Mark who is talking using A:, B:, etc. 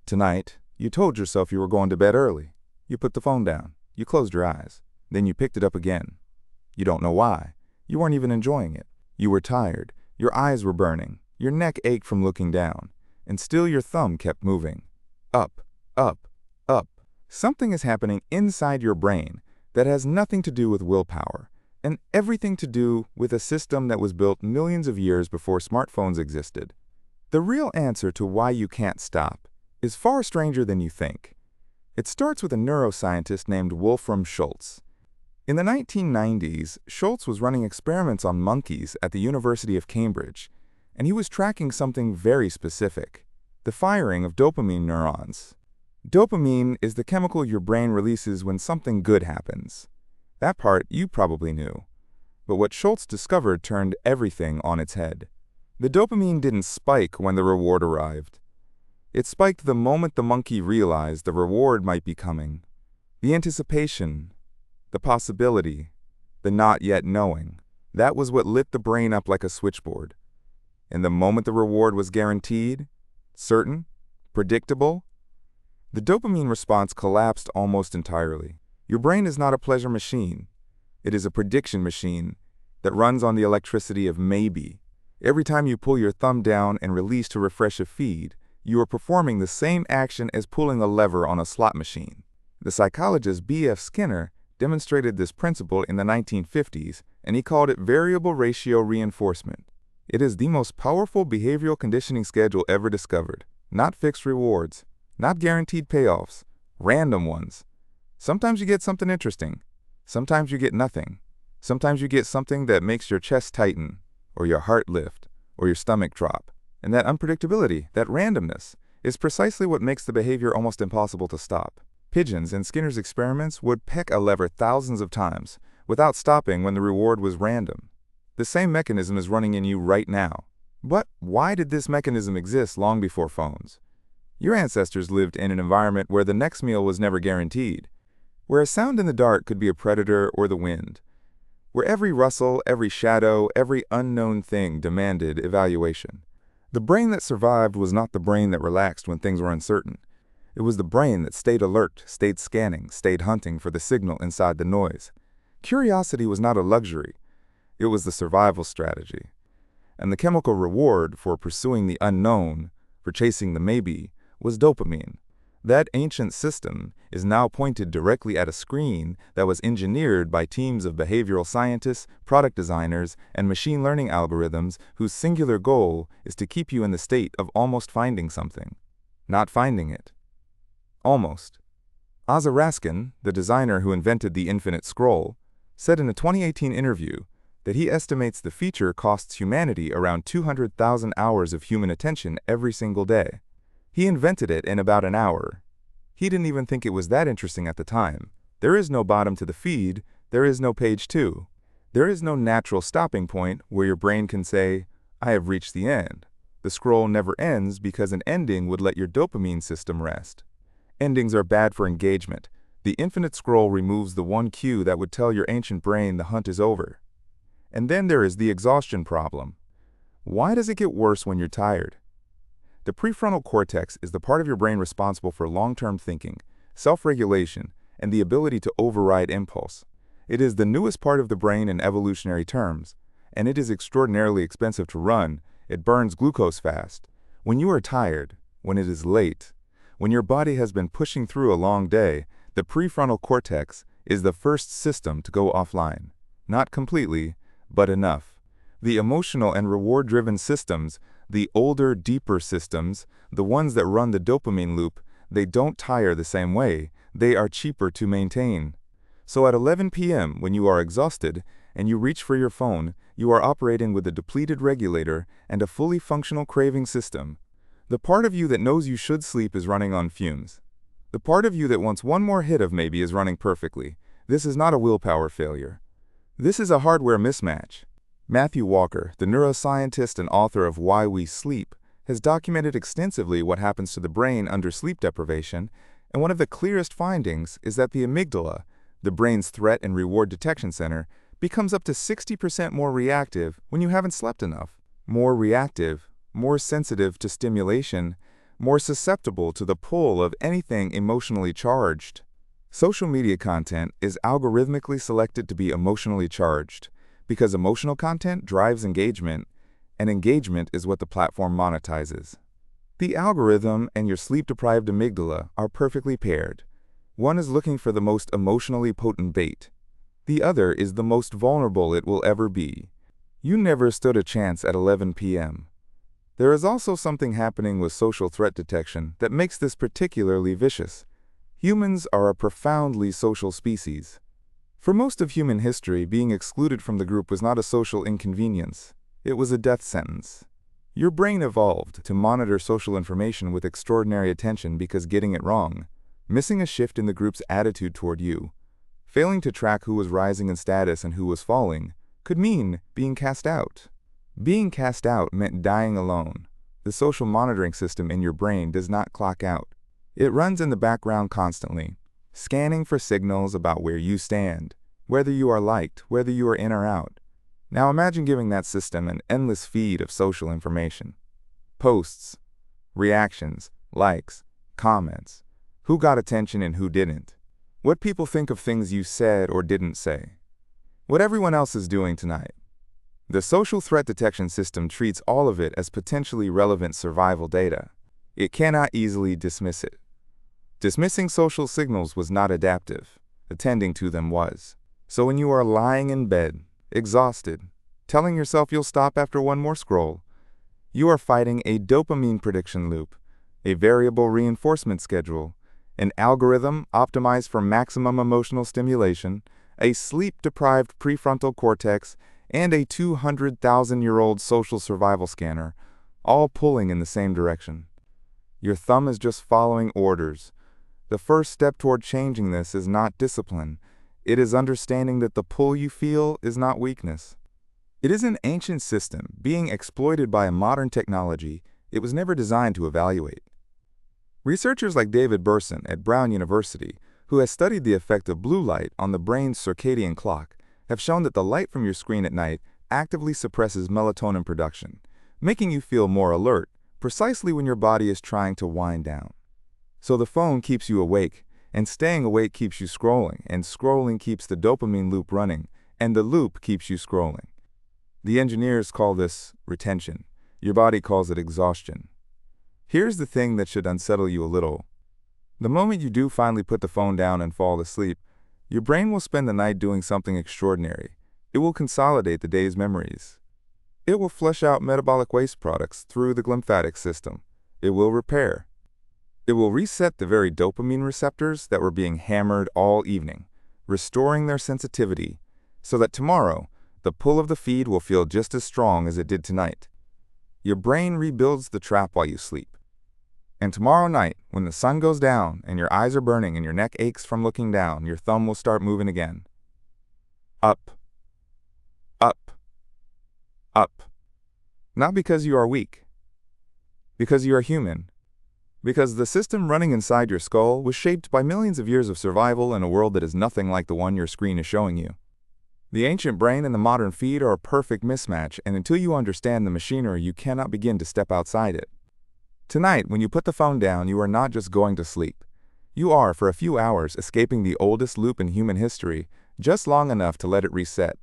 A: Tonight, you told yourself you were going to bed early. You put the phone down. You closed your eyes. Then you picked it up again. You don't know why. You weren't even enjoying it. You were tired. Your eyes were burning. Your neck ached from looking down. And still your thumb kept moving. Up, up, up. Something is happening inside your brain that has nothing to do with willpower and everything to do with a system that was built millions of years before smartphones existed. The real answer to why you can't stop is far stranger than you think. It starts with a neuroscientist named Wolfram Schultz. In the 1990s, Schultz was running experiments on monkeys at the University of Cambridge, and he was tracking something very specific: the firing of dopamine neurons. Dopamine is the chemical your brain releases when something good happens. That part you probably knew. But what Schultz discovered turned everything on its head. The dopamine didn't spike when the reward arrived. It spiked the moment the monkey realized the reward might be coming. The anticipation, the possibility, the not yet knowing, that was what lit the brain up like a switchboard. And the moment the reward was guaranteed, certain, predictable, the dopamine response collapsed almost entirely. Your brain is not a pleasure machine. It is a prediction machine that runs on the electricity of maybe. Every time you pull your thumb down and release to refresh a feed, you are performing the same action as pulling a lever on a slot machine. The psychologist B.F. Skinner demonstrated this principle in the 1950s, and he called it variable ratio reinforcement. It is the most powerful behavioral conditioning schedule ever discovered. Not fixed rewards, not guaranteed payoffs, random ones. Sometimes you get something interesting. Sometimes you get nothing. Sometimes you get something that makes your chest tighten, or your heart lift, or your stomach drop. And that unpredictability, that randomness, is precisely what makes the behavior almost impossible to stop. Pigeons in Skinner's experiments would peck a lever thousands of times without stopping when the reward was random. The same mechanism is running in you right now. But why did this mechanism exist long before phones? Your ancestors lived in an environment where the next meal was never guaranteed, where a sound in the dark could be a predator or the wind, where every rustle, every shadow, every unknown thing demanded evaluation. The brain that survived was not the brain that relaxed when things were uncertain. It was the brain that stayed alert, stayed scanning, stayed hunting for the signal inside the noise. Curiosity was not a luxury. It was the survival strategy. And the chemical reward for pursuing the unknown, for chasing the maybe, was dopamine. That ancient system is now pointed directly at a screen that was engineered by teams of behavioral scientists, product designers, and machine learning algorithms whose singular goal is to keep you in the state of almost finding something, not finding it. Almost. Asa Raskin, the designer who invented the infinite scroll, said in a 2018 interview that he estimates the feature costs humanity around 200,000 hours of human attention every single day. He invented it in about an hour. He didn't even think it was that interesting at the time. There is no bottom to the feed. There is no page 2. There is no natural stopping point where your brain can say, I have reached the end. The scroll never ends because an ending would let your dopamine system rest. Endings are bad for engagement. The infinite scroll removes the one cue that would tell your ancient brain the hunt is over. And then there is the exhaustion problem. Why does it get worse when you're tired? The prefrontal cortex is the part of your brain responsible for long-term thinking, self-regulation, and the ability to override impulse. It is the newest part of the brain in evolutionary terms, and it is extraordinarily expensive to run. It burns glucose fast. When you are tired, when it is late, when your body has been pushing through a long day, the prefrontal cortex is the first system to go offline. Not completely, but enough. The emotional and reward-driven systems, the older, deeper systems, the ones that run the dopamine loop, they don't tire the same way. They are cheaper to maintain. So at 11 p.m., when you are exhausted and you reach for your phone, you are operating with a depleted regulator and a fully functional craving system. The part of you that knows you should sleep is running on fumes. The part of you that wants one more hit of maybe is running perfectly. This is not a willpower failure. This is a hardware mismatch. Matthew Walker, the neuroscientist and author of Why We Sleep, has documented extensively what happens to the brain under sleep deprivation, and one of the clearest findings is that the amygdala, the brain's threat and reward detection center, becomes up to 60% more reactive when you haven't slept enough. More reactive, more sensitive to stimulation, more susceptible to the pull of anything emotionally charged. Social media content is algorithmically selected to be emotionally charged because emotional content drives engagement, and engagement is what the platform monetizes. The algorithm and your sleep-deprived amygdala are perfectly paired. One is looking for the most emotionally potent bait. The other is the most vulnerable it will ever be. You never stood a chance at 11 p.m. There is also something happening with social threat detection that makes this particularly vicious. Humans are a profoundly social species. For most of human history, being excluded from the group was not a social inconvenience. It was a death sentence. Your brain evolved to monitor social information with extraordinary attention because getting it wrong, missing a shift in the group's attitude toward you, failing to track who was rising in status and who was falling, could mean being cast out. Being cast out meant dying alone. The social monitoring system in your brain does not clock out. It runs in the background constantly, scanning for signals about where you stand, whether you are liked, whether you are in or out. Now imagine giving that system an endless feed of social information. Posts, reactions, likes, comments, who got attention and who didn't, what people think of things you said or didn't say, what everyone else is doing tonight. The social threat detection system treats all of it as potentially relevant survival data. It cannot easily dismiss it. Dismissing social signals was not adaptive. Attending to them was. So when you are lying in bed, exhausted, telling yourself you'll stop after one more scroll, you are fighting a dopamine prediction loop, a variable reinforcement schedule, an algorithm optimized for maximum emotional stimulation, a sleep-deprived prefrontal cortex, and a 200,000-year-old social survival scanner, all pulling in the same direction. Your thumb is just following orders. The first step toward changing this is not discipline. It is understanding that the pull you feel is not weakness. It is an ancient system being exploited by a modern technology it was never designed to evaluate. Researchers like David Burson at Brown University, who has studied the effect of blue light on the brain's circadian clock, have shown that the light from your screen at night actively suppresses melatonin production, making you feel more alert precisely when your body is trying to wind down. So the phone keeps you awake, and staying awake keeps you scrolling, and scrolling keeps the dopamine loop running, and the loop keeps you scrolling. The engineers call this retention. Your body calls it exhaustion. Here's the thing that should unsettle you a little. The moment you do finally put the phone down and fall asleep, your brain will spend the night doing something extraordinary. It will consolidate the day's memories. It will flush out metabolic waste products through the glymphatic system. It will repair. It will reset the very dopamine receptors that were being hammered all evening, restoring their sensitivity, so that tomorrow, the pull of the feed will feel just as strong as it did tonight. Your brain rebuilds the trap while you sleep. And tomorrow night, when the sun goes down and your eyes are burning and your neck aches from looking down, your thumb will start moving again. Up, up, up. Not because you are weak, because you are human. Because the system running inside your skull was shaped by millions of years of survival in a world that is nothing like the one your screen is showing you. The ancient brain and the modern feed are a perfect mismatch, and until you understand the machinery, you cannot begin to step outside it. Tonight, when you put the phone down, you are not just going to sleep. You are, for a few hours, escaping the oldest loop in human history, just long enough to let it reset.